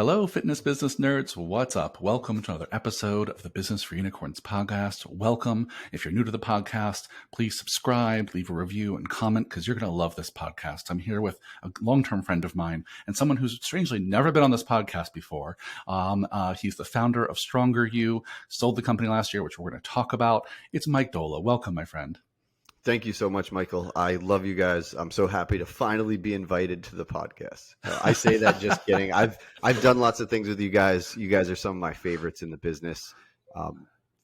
Hello, fitness business nerds. What's up? Welcome to another episode of the Business for Unicorns podcast. Welcome. If you're new to the podcast, please subscribe, leave a review, and comment because you're going to love this podcast. I'm here with a long-term friend of mine and someone who's strangely never been on this podcast before. He's the founder of Stronger You, sold the company last year, which we're going to talk about. It's Mike Doehla. Welcome, my friend. Thank you so much, Michael. I love you guys. I'm so happy to finally be invited to the podcast. I say that just kidding. I've done lots of things with you guys. You guys are some of my favorites in the business.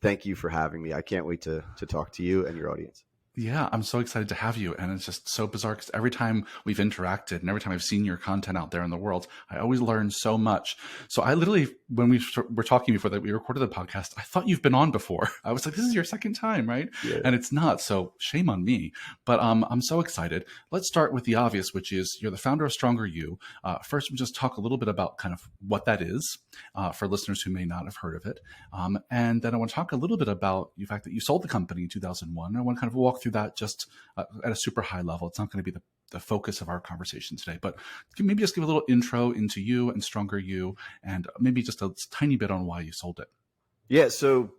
Thank you for having me. I can't wait to talk to you and your audience. Yeah, I'm so excited to have you. And it's just so bizarre because every time we've interacted and every time I've seen your content out there in the world, I always learn so much. So I literally, when we were talking before that we recorded the podcast, I thought you've been on before. I was like, this is your second time, right? Yeah. And it's not. So shame on me. But I'm so excited. Let's start with the obvious, which is you're the founder of Stronger You. First, we'll just talk a little bit about kind of what that is for listeners who may not have heard of it. And then I want to talk a little bit about the fact that you sold the company in 2001. I want to kind of walk through that just at a super high level. It's not going to be the focus of our conversation today, but maybe just give a little intro into you and Stronger You, and maybe just a tiny bit on why you sold it. Yeah, so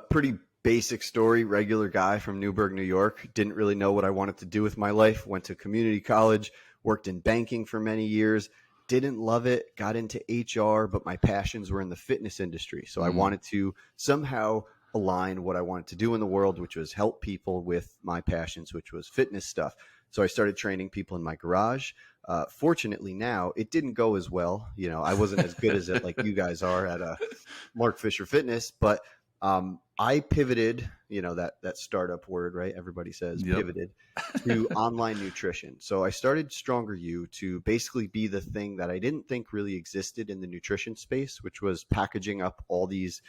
pretty basic story. Regular guy from Newburgh, New York. Didn't really know what I wanted to do with my life. Went to community college, worked in banking for many years. Didn't love it, got into HR, but my passions were in the fitness industry. So I wanted to somehow align what I wanted to do in the world, which was help people with my passions, which was fitness stuff. So I started training people in my garage. Fortunately now it didn't go as well. You know, I wasn't as good as it like you guys are at Mark Fisher Fitness, but I pivoted, you know, that startup word, right? Everybody says pivoted to online nutrition. So I started Stronger You to basically be the thing that I didn't think really existed in the nutrition space, which was packaging up all these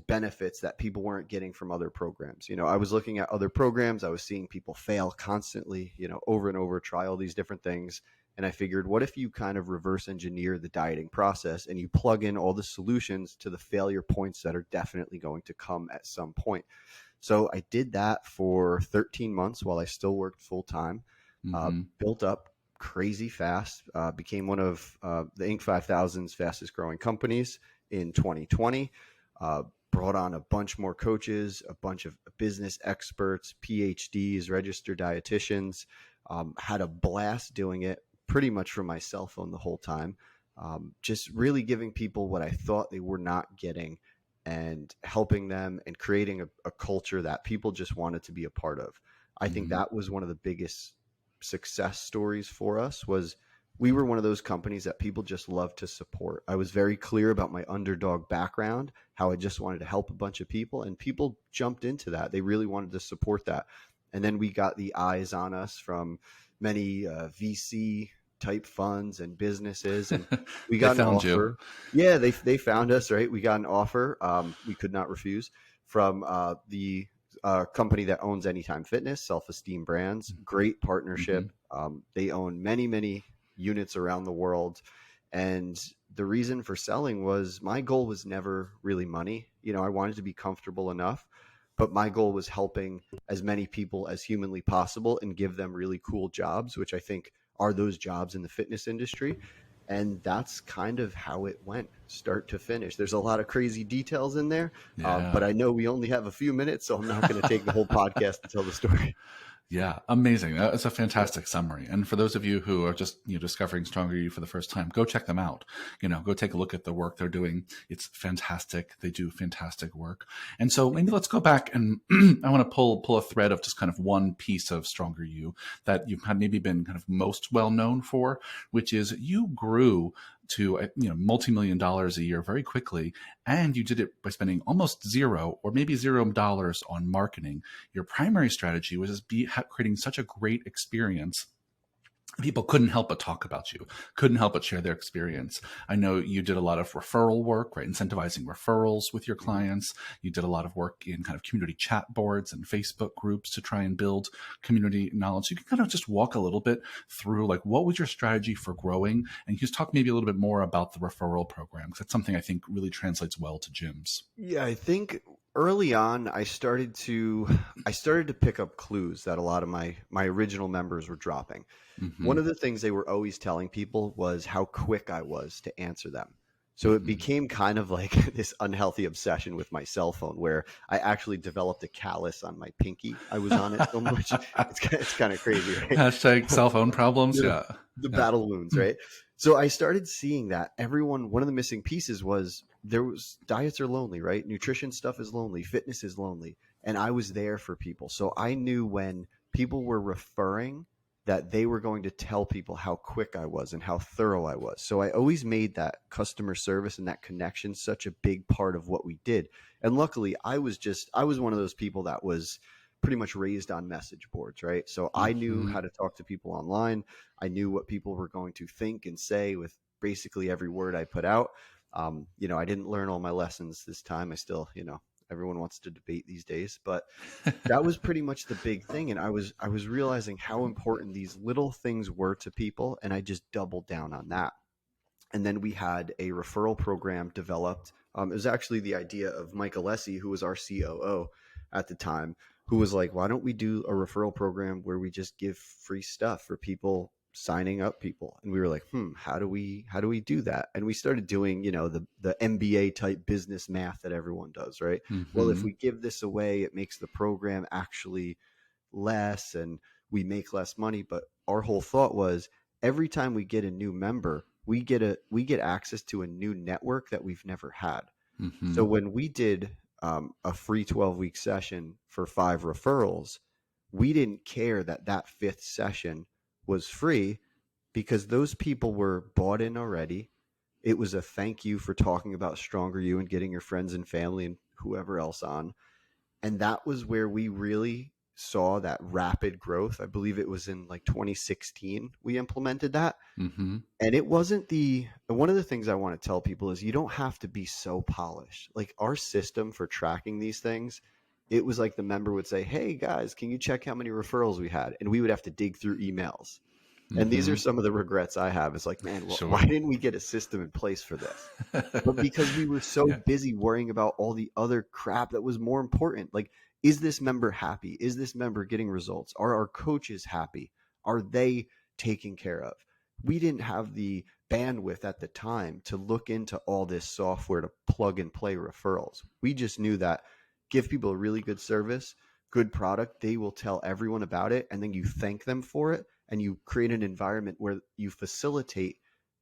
benefits that people weren't getting from other programs. You know, I was looking at other programs. I was seeing people fail constantly, you know, over and over, try all these different things. And I figured, what if you kind of reverse engineer the dieting process and you plug in all the solutions to the failure points that are definitely going to come at some point? So I did that for 13 months while I still worked full time, built up crazy fast, became one of the Inc. 5000's fastest growing companies in 2020. Brought on a bunch more coaches, a bunch of business experts, PhDs, registered dietitians, had a blast doing it pretty much from my cell phone the whole time. Just really giving people what I thought they were not getting and helping them and creating a culture that people just wanted to be a part of. I think that was one of the biggest success stories for us. Was we were one of those companies that people just love to support. I was very clear about my underdog background, how I just wanted to help a bunch of people, and people jumped into that. They really wanted to support that. And then we got the eyes on us from many VC type funds and businesses, and we got an offer. Yeah, they found us, right? We got an offer we could not refuse from the company that owns Anytime Fitness, Self-Esteem Brands. Great partnership. They own many units around the world. And the reason for selling was my goal was never really money. You know, I wanted to be comfortable enough, but my goal was helping as many people as humanly possible and give them really cool jobs, which I think are those jobs in the fitness industry. And that's kind of how it went, start to finish. There's a lot of crazy details in there, but I know we only have a few minutes, so I'm not going to take the whole podcast to tell the story. Yeah, amazing. That's a fantastic summary. And for those of you who are just discovering Stronger You for the first time, go check them out. Go take a look at the work they're doing. It's fantastic. They do fantastic work. And so maybe let's go back and I want to pull a thread of just kind of one piece of Stronger You that you've maybe been kind of most well known for, which is you grew to multi-million dollars a year very quickly, and you did it by spending almost zero or maybe $0 on marketing. Your primary strategy was just creating such a great experience. People couldn't help but talk about you, couldn't help but share their experience. I know you did a lot of referral work, right? Incentivizing referrals with your clients. You did a lot of work in kind of community chat boards and Facebook groups to try and build community knowledge. You can kind of just walk a little bit through like, what was your strategy for growing? And you just talk maybe a little bit more about the referral program, because that's something I think really translates well to gyms. Yeah, I think early on, I started to pick up clues that a lot of my original members were dropping. One of the things they were always telling people was how quick I was to answer them. So it became kind of like this unhealthy obsession with my cell phone where I actually developed a callus on my pinky. I was on it so much. It's kind of crazy, right? Hashtag cell phone problems. the, Yeah. the Yeah. battle wounds, right? So I started seeing that one of the missing pieces was diets are lonely, right? Nutrition stuff is lonely, fitness is lonely. And I was there for people. So I knew when people were referring that they were going to tell people how quick I was and how thorough I was. So I always made that customer service and that connection such a big part of what we did. And luckily I was one of those people that was pretty much raised on message boards, right? So I knew Hmm. how to talk to people online. I knew what people were going to think and say with basically every word I put out. I didn't learn all my lessons this time. I still, everyone wants to debate these days, but that was pretty much the big thing. And I was realizing how important these little things were to people, and I just doubled down on that. And then we had a referral program developed. It was actually the idea of Mike Alessi, who was our COO at the time, who was like, why don't we do a referral program where we just give free stuff for people signing up people? And we were like, how do we do that? And we started doing, the MBA type business math that everyone does, right? Well, if Hmm. we give this away, it makes the program actually less and we make less money. But our whole thought was every time we get a new member, we get access to a new network that we've never had. So Hmm. when we did a free 12-week session for 5 referrals, we didn't care that that fifth session was free because those people were bought in already. It was a thank you for talking about Stronger You and getting your friends and family and whoever else on. And that was where we really saw that rapid growth. I believe it was in like 2016 we implemented that. Hmm. And it wasn't one of the things I want to tell people is you don't have to be so polished. Like our system for tracking these things, it was like the member would say, hey guys, can you check how many referrals we had? And we would have to dig through emails. And these are Hmm. some of the regrets I have. It's like, man, why Sure. didn't we get a system in place for this? But because we were so Yeah. busy worrying about all the other crap that was more important. Like, is this member happy? Is this member getting results? Are our coaches happy? Are they taken care of? We didn't have the bandwidth at the time to look into all this software to plug and play referrals. We just knew that give people a really good service, good product, they will tell everyone about it, and then you thank them for it, and you create an environment where you facilitate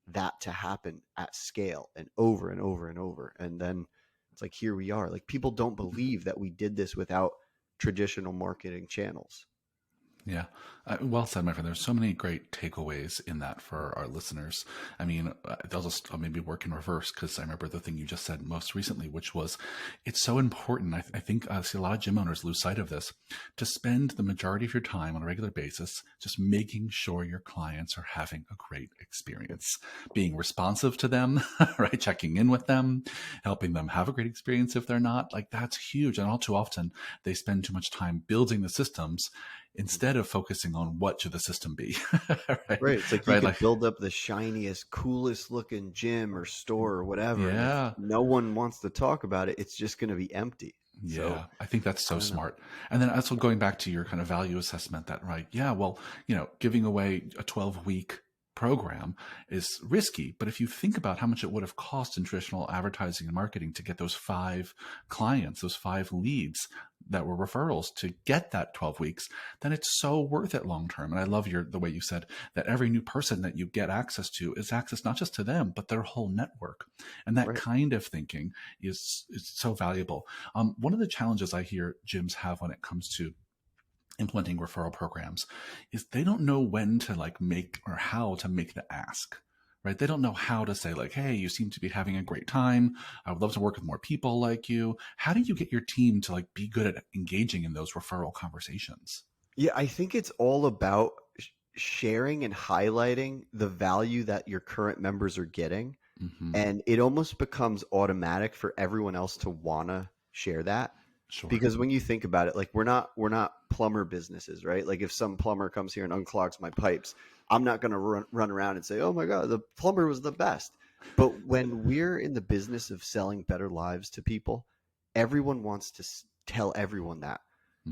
that to happen at scale and over and over and over. And then it's like, here we are. Like people don't believe that we did this without traditional marketing channels. Yeah. Well said, my friend. There's so many great takeaways in that for our listeners. I mean, I'll maybe work in reverse because I remember the thing you just said most recently, which was it's so important. I think I see a lot of gym owners lose sight of this to spend the majority of your time on a regular basis just making sure your clients are having a great experience, being responsive to them, right? Checking in with them, helping them have a great experience if they're not. Like that's huge. And all too often they spend too much time building the systems instead of focusing on what should the system be. right. Right. It's like you Right. could Like, build up the shiniest, coolest looking gym or store or whatever. And if yeah. no one wants to talk about it, it's just going to be empty. So Yeah, I think that's I so don't know. smart. And then also going back to your kind of value assessment that, right? Yeah, well, giving away a 12-week program is risky, but if you think about how much it would have cost in traditional advertising and marketing to get those 5 clients, those 5 leads that were referrals to get that 12 weeks, then it's so worth it long term. And I love the way you said that every new person that you get access to is access not just to them, but their whole network. And that Right. kind of thinking is so valuable. One of the challenges I hear gyms have when it comes to implementing referral programs is they don't know when to like make or how to make the ask. Right? They don't know how to say like, "Hey, you seem to be having a great time. I would love to work with more people like you." How do you get your team to like be good at engaging in those referral conversations? Yeah, I think it's all about sharing and highlighting the value that your current members are getting. Hmm. And it almost becomes automatic for everyone else to want to share that. Sure. Because when you think about it, like we're not plumber businesses, right? Like if some plumber comes here and unclogs my pipes, I'm not going to run around and say, "Oh my God, the plumber was the best." But when we're in the business of selling better lives to people, everyone wants to tell everyone that.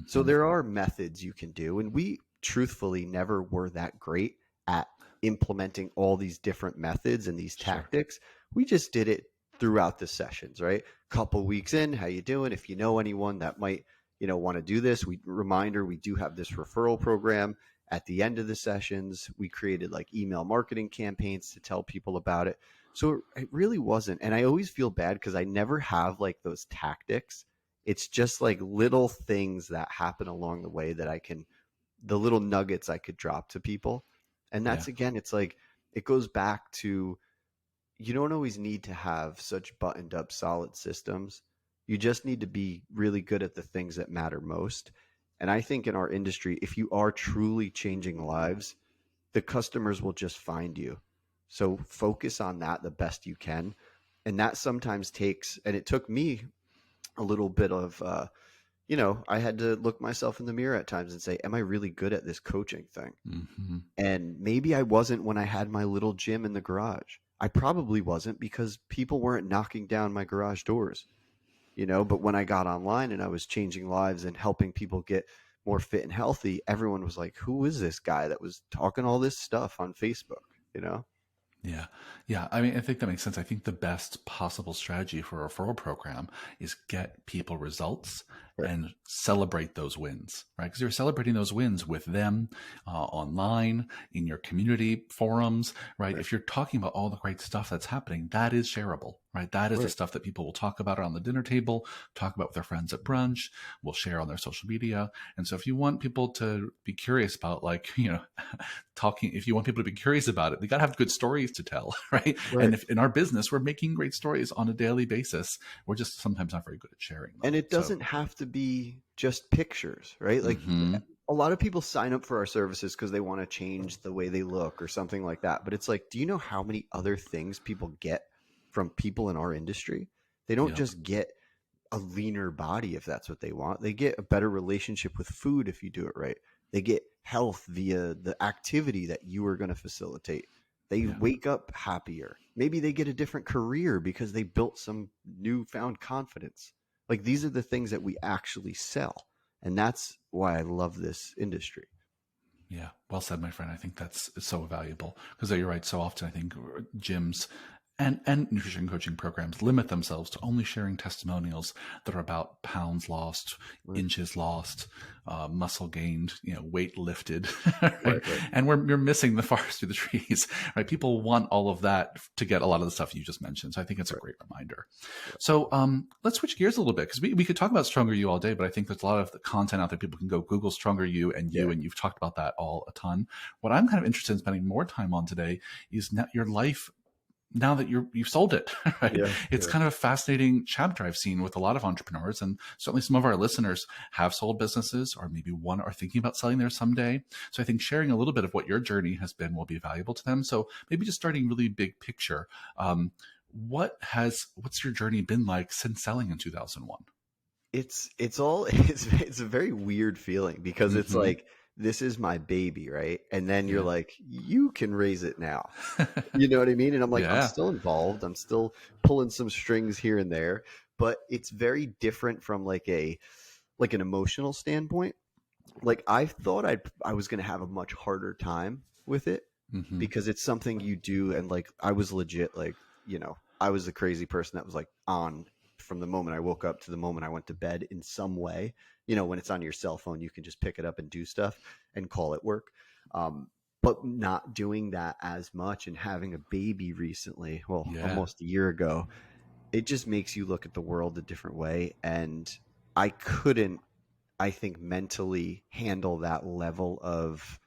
So Hmm. there are methods you can do, and we truthfully never were that great at implementing all these different methods and these Sure. tactics. We just did it throughout the sessions, right? Couple weeks in, how you doing? If you know anyone that might, want to do this, we do have this referral program. At the end of the sessions, we created like email marketing campaigns to tell people about it. So it really wasn't. And I always feel bad because I never have like those tactics. It's just like little things that happen along the way that the little nuggets I could drop to people. And Yeah. that's, again, it's like, it goes back to, you don't always need to have such buttoned up solid systems. You just need to be really good at the things that matter most. And I think in our industry, if you are truly changing lives, the customers will just find you. So focus on that the best you can. And that sometimes takes, and it took me a little bit of, I had to look myself in the mirror at times and say, am I really good at this coaching thing? Hmm. And maybe I wasn't when I had my little gym in the garage. I probably wasn't because people weren't knocking down my garage doors, but when I got online and I was changing lives and helping people get more fit and healthy, everyone was like, who is this guy that was talking all this stuff on Facebook, you know? Yeah. Yeah. I mean, I think that makes sense. I think the best possible strategy for a referral program is get people results Right. and celebrate those wins, right? Because you're celebrating those wins with them online, in your community forums, right? Right. If you're talking about all the great stuff that's happening, that is shareable, right? That is the Right. stuff that people will talk about around the dinner table, talk about with their friends at brunch, will share on their social media. And so if you want people to be curious about, like, talking, if you want people to be curious about it, they got to have good stories to tell, right? Right. And if in our business we're making great stories on a daily basis, we're just sometimes not very good at sharing And them. it So doesn't have to be just pictures, right? Like mhm. a lot of people sign up for our services because they want to change the way they look or something like that. But it's like, do you know how many other things people get from people in our industry? They don't Yep. just get a leaner body if that's what they want. They get a better relationship with food if you do it right. They get health via the activity that you are going to facilitate. They Yeah. wake up happier. Maybe they get a different career because they built some newfound confidence. Like, these are the things that we actually sell. And that's why I love this industry. Yeah, well said, my friend. I think that's so valuable because you're right. So often, I think gyms and nutrition coaching programs limit themselves to only sharing testimonials that are about pounds lost, Right. inches lost, muscle gained, weight lifted, right? Right. Right. And you're missing the forest through the trees, right? People want all of that to get a lot of the stuff you just mentioned. So I think it's a Right. great reminder. Yeah. So let's switch gears a little bit because we could talk about Stronger You all day, but I think there's a lot of the content out there. People can go Google Stronger You, Yeah. and you've talked about that all a ton. What I'm kind of interested in spending more time on today is your life now that you've sold it, right? Yeah. It's Yeah. kind of a fascinating chapter I've seen with a lot of entrepreneurs, and certainly some of our listeners have sold businesses, or maybe one are thinking about selling theirs someday. So I think sharing a little bit of what your journey has been will be valuable to them. So maybe just starting really big picture. What's your journey been like since selling in 2001? It's a very weird feeling because it's Mm-hmm. like, this is my baby, right? And then you're Yeah. like, you can raise it now. You know what I mean? And I'm like, I'm Yeah. still involved. I'm still pulling some strings here and there, but it's very different from like an emotional standpoint. Like, I thought I was going to have a much harder time with it Mm-hmm. because it's something you do. And like, I was legit, like, I was the crazy person that was like on from the moment I woke up to the moment I went to bed in some way. When it's on your cell phone, you can just pick it up and do stuff and call it work. But not doing that as much and having a baby recently, well, Yeah. almost a year ago, it just makes you look at the world a different way. And I couldn't, I think, mentally handle that level of,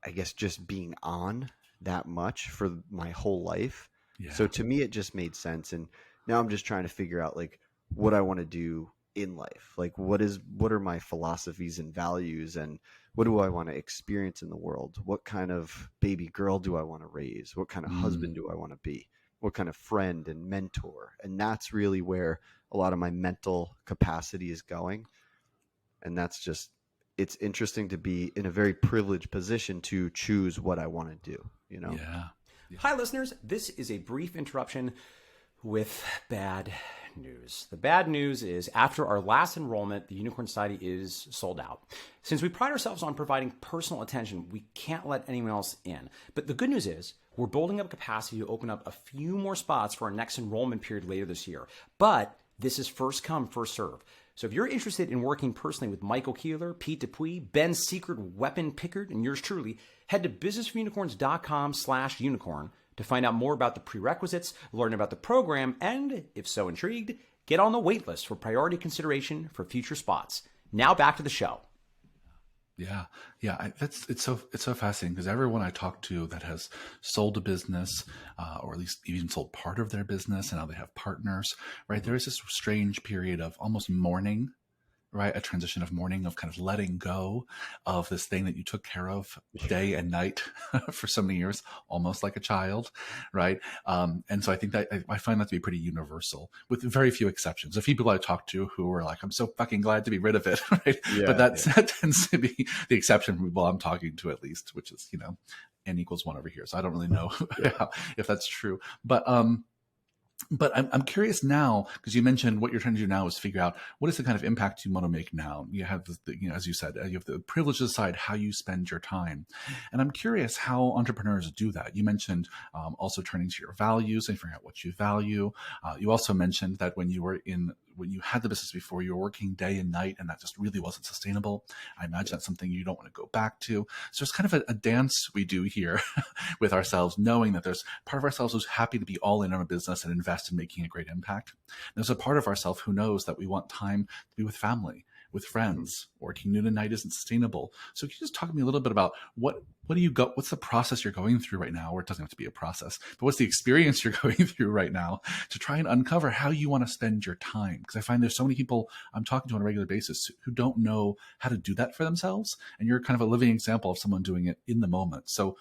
I guess, just being on that much for my whole life. So Yeah. to me, it just made sense. And now I'm just trying to figure out like what I want to do in life. Like, what are my philosophies and values, and what do I want to experience in the world? What kind of baby girl do I want to raise? What kind of Mm. husband do I want to be? What kind of friend and mentor? And that's really where a lot of my mental capacity is going. And that's just, it's interesting to be in a very privileged position to choose what I want to do. Yeah. Yeah. Hi, listeners. This is a brief interruption with bad news. The bad news is after our last enrollment, the Unicorn Society is sold out. Since we pride ourselves on providing personal attention, we can't let anyone else in. But the good news is we're building up capacity to open up a few more spots for our next enrollment period later this year. But this is first come, first serve. So if you're interested in working personally with Michael Keeler, Pete Dupuis, Ben's secret weapon Pickard, and yours truly, head to businessforunicorns.com/unicorn to find out more about the prerequisites, learn about the program, and, if so intrigued, get on the wait list for priority consideration for future spots. Now back to the show. Yeah, yeah, it's so fascinating because everyone I talk to that has sold a business, or at least even sold part of their business, and now they have partners, right? There is this strange period of almost mourning, right? A transition of mourning, of kind of letting go of this thing that you took care of day and night for so many years, almost like a child, right? And so I think that I find that to be pretty universal, with very few exceptions. A few people I talk to who are like, I'm so fucking glad to be rid of it, right? Yeah, But that tends to be the exception from people I'm talking to, at least, which is, n equals 1 over here. So I don't really know if that's true. But I'm curious now, because you mentioned what you're trying to do now is figure out what is the kind of impact you want to make now. You have, as you said, you have the privilege to decide how you spend your time. And I'm curious how entrepreneurs do that. You mentioned also turning to your values and figuring out what you value. You also mentioned that when you had the business before, you were working day and night, and that just really wasn't sustainable. I imagine that's something you don't want to go back to. So it's kind of a dance we do here with ourselves, knowing that there's part of ourselves who's happy to be all in on a business and invest in making a great impact. There's a part of ourselves who knows that we want time to be with family, with friends. Working noon and night isn't sustainable. So can you just talk to me a little bit about what's the process you're going through right now? Or it doesn't have to be a process, but what's the experience you're going through right now to try and uncover how you want to spend your time? Because I find there's so many people I'm talking to on a regular basis who don't know how to do that for themselves. And you're kind of a living example of someone doing it in the moment. So,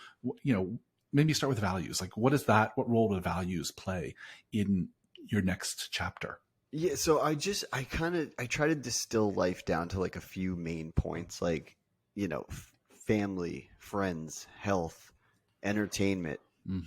maybe start with values. Like, what role do values play in your next chapter? Yeah, so I try to distill life down to like a few main points, like, family, friends, health, entertainment,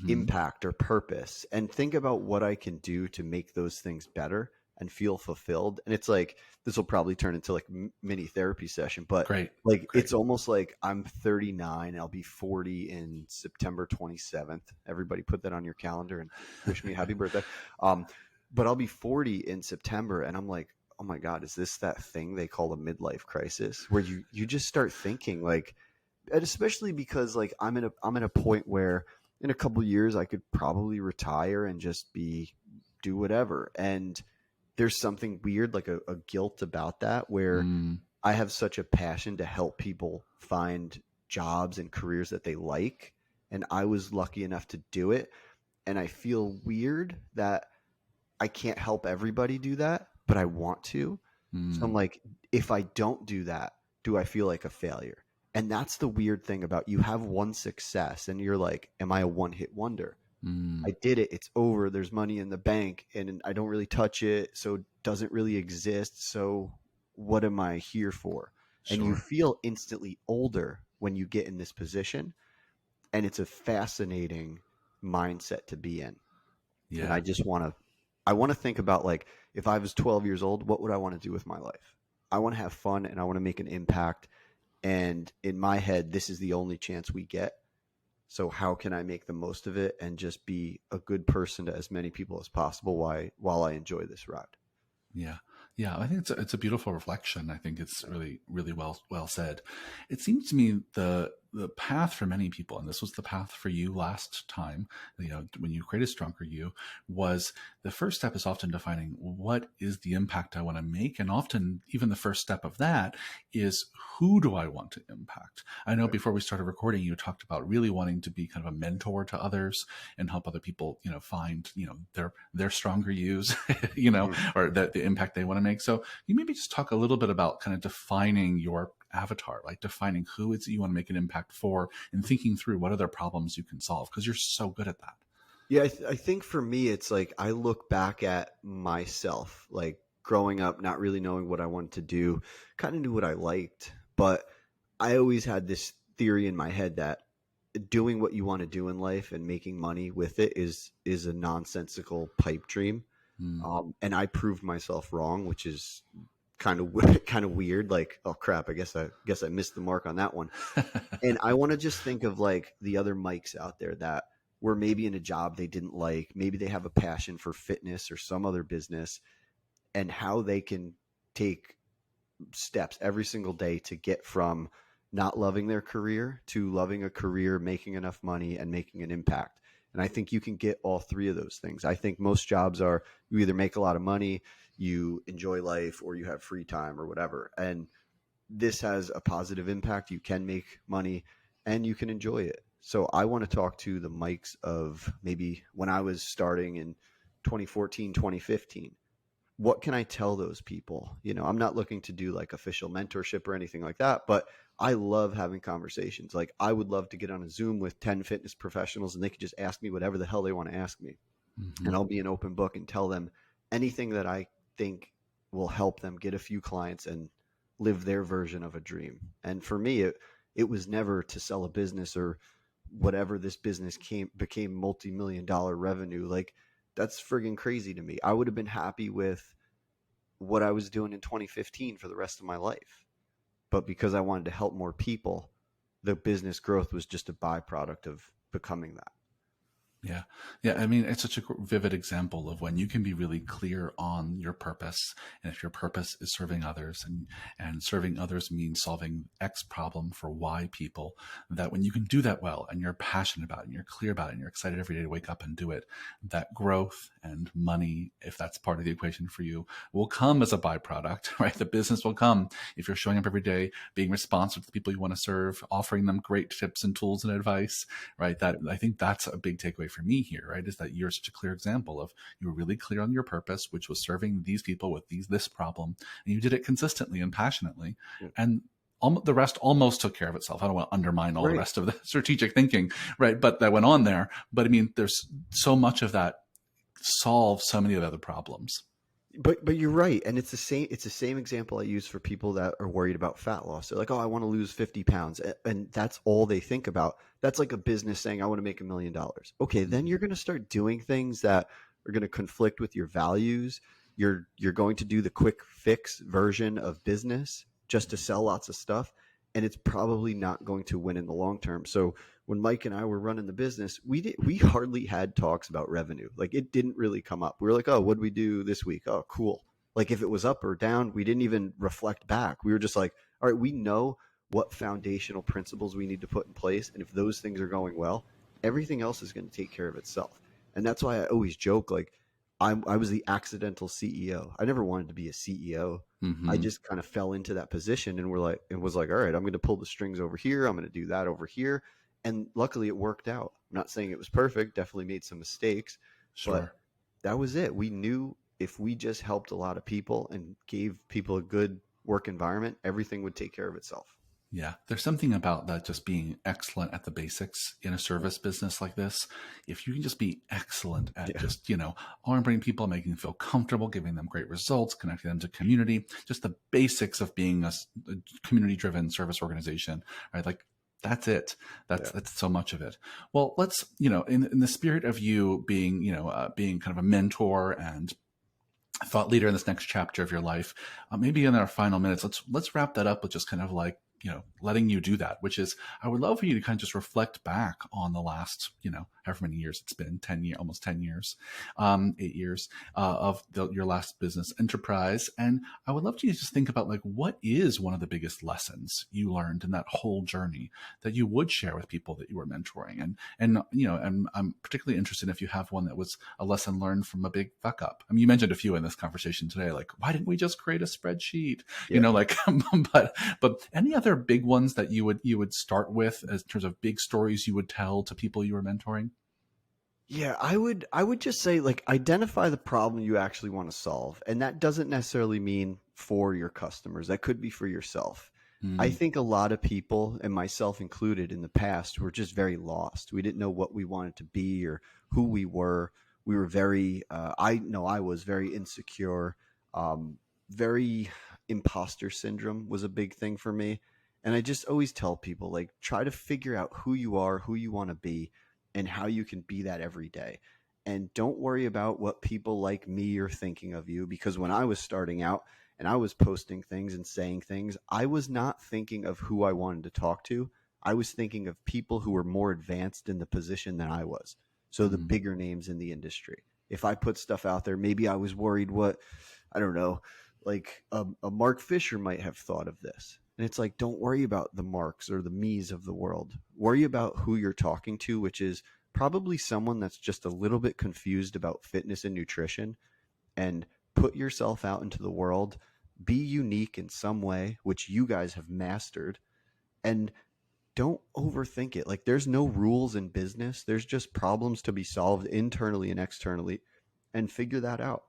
impact, or purpose, and think about what I can do to make those things better and feel fulfilled. And it's like, this will probably turn into like mini therapy session, but Great. It's almost like I'm 39. I'll be 40 in September 27th. Everybody put that on your calendar and wish me a happy birthday. But I'll be 40 in September, and I'm like, oh my God, is this that thing they call a midlife crisis, where you just start thinking like, and especially because like I'm in a point where in a couple of years I could probably retire and just do whatever. And there's something weird, like a guilt about that, where I have such a passion to help people find jobs and careers that they like. And I was lucky enough to do it. And I feel weird that I can't help everybody do that, but I want to. So I'm like, if I don't do that, do I feel like a failure? And that's the weird thing about, you have one success and you're like, am I a one-hit wonder? I did it. It's over. There's money in the bank and I don't really touch it. So it doesn't really exist. So what am I here for? Sure. And you feel instantly older when you get in this position. And it's a fascinating mindset to be in. Yeah. And I want to think about, like, if I was 12 years old, what would I want to do with my life? I want to have fun and I want to make an impact. And in my head, this is the only chance we get. So how can I make the most of it and just be a good person to as many people as possible while I enjoy this ride? Yeah. Yeah. I think it's a beautiful reflection. I think it's really, really well said. It seems to me the path for many people, and this was the path for you last time, when you created Stronger You, was the first step is often defining what is the impact I want to make. And often even the first step of that is, who do I want to impact? I know before we started recording, you talked about really wanting to be kind of a mentor to others and help other people, find, their stronger yous, or the impact they want to make. So you maybe just talk a little bit about kind of defining your avatar, like defining who it's you want to make an impact for, and thinking through what other problems you can solve, because you're so good at that. Yeah, I think for me, it's like I look back at myself, like growing up, not really knowing what I wanted to do, kind of knew what I liked, but I always had this theory in my head that doing what you want to do in life and making money with it is a nonsensical pipe dream. And I proved myself wrong, which is kind of weird. Like, oh crap, I guess I missed the mark on that one. And I want to just think of like the other Mikes out there that were maybe in a job they didn't like. Maybe they have a passion for fitness or some other business, and how they can take steps every single day to get from not loving their career to loving a career, making enough money, and making an impact. And I think you can get all three of those things. I think most jobs are you either make a lot of money, you enjoy life, or you have free time or whatever. And this has a positive impact. You can make money and you can enjoy it. So I want to talk to the Mikes of maybe when I was starting in 2014, 2015. What can I tell those people? You know, I'm not looking to do like official mentorship or anything like that, but I love having conversations. Like I would love to get on a Zoom with 10 fitness professionals and they could just ask me whatever the hell they want to ask me. Mm-hmm. And I'll be an open book and tell them anything that I think will help them get a few clients and live their version of a dream. And for me, it was never to sell a business or whatever this business became multi-million-dollar revenue. Like that's friggin' crazy to me. I would have been happy with what I was doing in 2015 for the rest of my life. But because I wanted to help more people, the business growth was just a byproduct of becoming that. Yeah. Yeah. I mean, it's such a vivid example of when you can be really clear on your purpose. And if your purpose is serving others and serving others means solving X problem for Y people, that when you can do that well and you're passionate about it and you're clear about it and you're excited every day to wake up and do it, that growth and money, if that's part of the equation for you, will come as a byproduct, right? The business will come if you're showing up every day, being responsive to the people you want to serve, offering them great tips and tools and advice, right? That I think that's a big takeaway for me here, right? Is that you're such a clear example of you were really clear on your purpose, which was serving these people with this problem, and you did it consistently and passionately, and the rest almost took care of itself. I don't want to undermine all the rest of the strategic thinking, right? But that went on there. But I mean, there's so much of that solves so many of the other problems. But you're right, and it's the same example I use for people that are worried about fat loss. They're like, "Oh, I want to lose 50 pounds," and that's all they think about. That's like a business saying, "I want to make $1 million." Okay, then you're going to start doing things that are going to conflict with your values. You're going to do the quick fix version of business just to sell lots of stuff, and it's probably not going to win in the long term. So when Mike and I were running the business, we hardly had talks about revenue. Like it didn't really come up. We were like, "Oh, what did we do this week? Oh, cool." Like if it was up or down, we didn't even reflect back. We were just like, "All right, we know what foundational principles we need to put in place, and if those things are going well, everything else is going to take care of itself." And that's why I always joke like I was the accidental CEO. I never wanted to be a CEO. Mm-hmm. I just kind of fell into that position and was like, "All right, I'm going to pull the strings over here. I'm going to do that over here." And luckily it worked out. I'm not saying it was perfect, definitely made some mistakes, but that was it. We knew if we just helped a lot of people and gave people a good work environment, everything would take care of itself. Yeah, there's something about that just being excellent at the basics in a service business like this. If you can just be excellent at just, honoring people, making them feel comfortable, giving them great results, connecting them to community, just the basics of being a community-driven service organization, right? Like that's it. That's so much of it. Well, let's, in the spirit of you being, being kind of a mentor and thought leader in this next chapter of your life, maybe in our final minutes, let's wrap that up with just kind of like, letting you do that, which is, I would love for you to kind of just reflect back on the last, however many years it's been, 10 years, almost 10 years, 8 years of your last business enterprise. And I would love to just think about like, what is one of the biggest lessons you learned in that whole journey that you would share with people that you were mentoring? And I'm particularly interested if you have one that was a lesson learned from a big fuck up. I mean, you mentioned a few in this conversation today, like, why didn't we just create a spreadsheet? But any other big ones that you would start with as in terms of big stories you would tell to people you were mentoring? Yeah, I would just say like identify the problem you actually want to solve. And that doesn't necessarily mean for your customers. That could be for yourself. I think a lot of people, and myself included in the past, were just very lost. We didn't know what we wanted to be or who we were. We were very, I know I was very insecure. Very imposter syndrome was a big thing for me. And I just always tell people like, try to figure out who you are, who you want to be, and how you can be that every day. And don't worry about what people like me are thinking of you, because when I was starting out and I was posting things and saying things, I was not thinking of who I wanted to talk to. I was thinking of people who were more advanced in the position than I was. So the bigger names in the industry. If I put stuff out there, maybe I was worried what, I don't know, like a Mark Fisher might have thought of this. And it's like, don't worry about the Marks or the me's of the world. Worry about who you're talking to, which is probably someone that's just a little bit confused about fitness and nutrition, and put yourself out into the world. Be unique in some way, which you guys have mastered, and don't overthink it. Like, there's no rules in business. There's just problems to be solved internally and externally, and figure that out.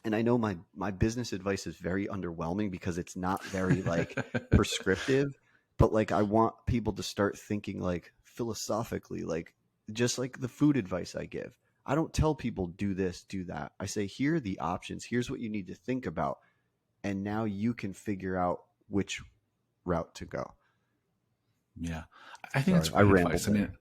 And I know my business advice is very underwhelming because it's not very like prescriptive, but like I want people to start thinking like philosophically, like just like the food advice I give. I don't tell people do this, do that. I say, here are the options. Here's what you need to think about. And now you can figure out which route to go. Yeah, I think Sorry, that's great advice. I there. mean,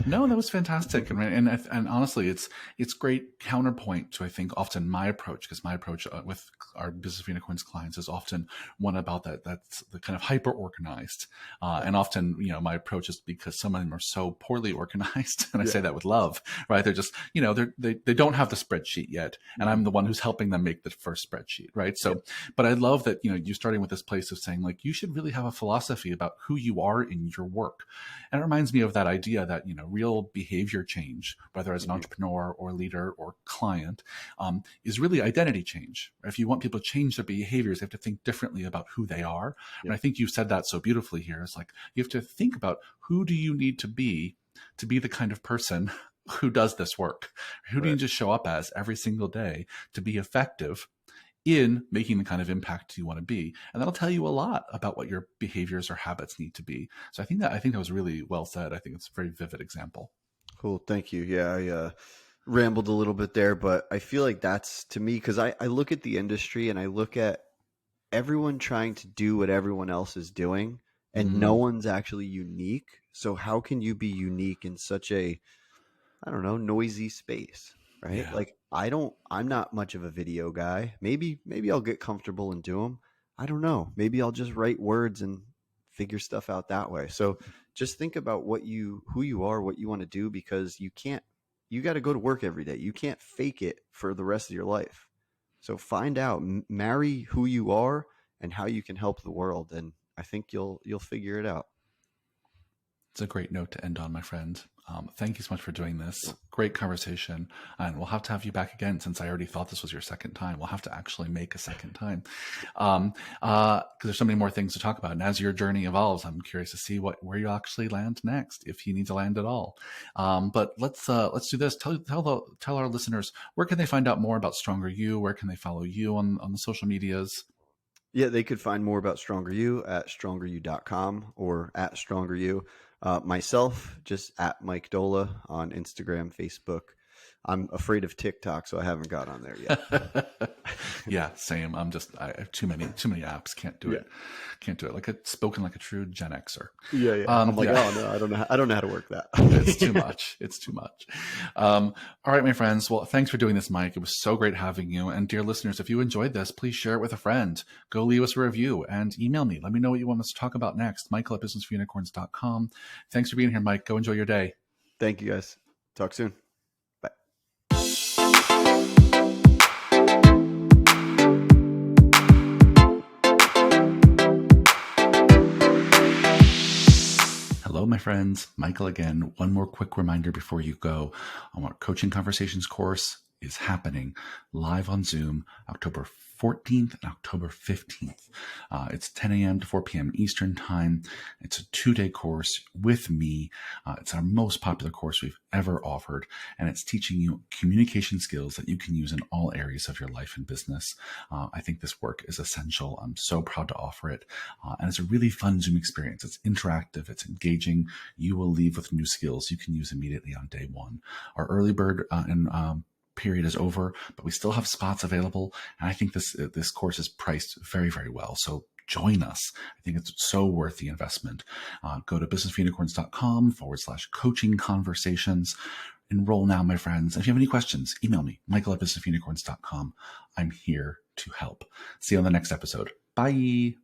no, that was fantastic, and honestly, it's great counterpoint to, I think, often my approach, because my approach with our Business of Unicorns clients is often one about that's the kind of hyper organized, and often my approach is because some of them are so poorly organized, and I say that with love, right? They're just they don't have the spreadsheet yet, and I'm the one who's helping them make the first spreadsheet, right? So, but I love that you're starting with this place of saying like you should really have a philosophy about who you are in your work. And it reminds me of that idea that, real behavior change, whether as an entrepreneur or leader or client, is really identity change. If you want people to change their behaviors, they have to think differently about who they are. And I think you said that so beautifully here. It's like, you have to think about who do you need to be the kind of person who does this work? Who do you just show up as every single day to be effective in making the kind of impact you want to be? And that'll tell you a lot about what your behaviors or habits need to be. So I think that was really well said. I think it's a very vivid example. Cool. Thank you. Yeah. I rambled a little bit there, but I feel like that's, to me, because I look at the industry and I look at everyone trying to do what everyone else is doing, and no one's actually unique. So how can you be unique in such a, I don't know, noisy space? Right? Yeah. Like I'm not much of a video guy. Maybe I'll get comfortable and do them. I don't know. Maybe I'll just write words and figure stuff out that way. So just think about who you are, what you want to do, because you got to go to work every day. You can't fake it for the rest of your life. So find out, marry who you are and how you can help the world. And I think you'll figure it out. It's a great note to end on, my friend. Thank you so much for doing this. Great conversation. And we'll have to have you back again, since I already thought this was your second time. We'll have to actually make a second time, because there's so many more things to talk about. And as your journey evolves, I'm curious to see where you actually land next, if you need to land at all. But let's do this. Tell our listeners, where can they find out more about Stronger You? Where can they follow you on the social medias? Yeah, they could find more about Stronger You at strongeryou.com or at Stronger You. Myself, just at Mike Doehla on Instagram, Facebook. I'm afraid of TikTok, so I haven't got on there yet. Yeah, same. I have too many apps. Can't do it. Can't do it. Spoken like a true Gen Xer. Yeah. I'm like, oh no, I don't know how to work that. It's too much. It's too much. All right, my friends. Well, thanks for doing this, Mike. It was so great having you. And dear listeners, if you enjoyed this, please share it with a friend. Go leave us a review and email me. Let me know what you want us to talk about next. Michael@businessforunicorns.com. Thanks for being here, Mike. Go enjoy your day. Thank you, guys. Talk soon. Bye. Hello, my friends. Michael again. One more quick reminder before you go. Our Coaching Conversations course is happening live on Zoom October 14th and October 15th. It's 10 a.m. to 4 p.m. Eastern Time. It's a 2-day course with me. It's our most popular course we've ever offered, and it's teaching you communication skills that you can use in all areas of your life and business. I think this work is essential. I'm so proud to offer it, and it's a really fun Zoom experience. It's interactive. It's engaging. You will leave with new skills you can use immediately on day one. Our early bird period is over, but we still have spots available. And I think this course is priced very, very well. So join us. I think it's so worth the investment. Go to businessforunicorns.com/coaching conversations. Enroll now, my friends. If you have any questions, email me, Michael@businessforunicorns.com. I'm here to help. See you on the next episode. Bye.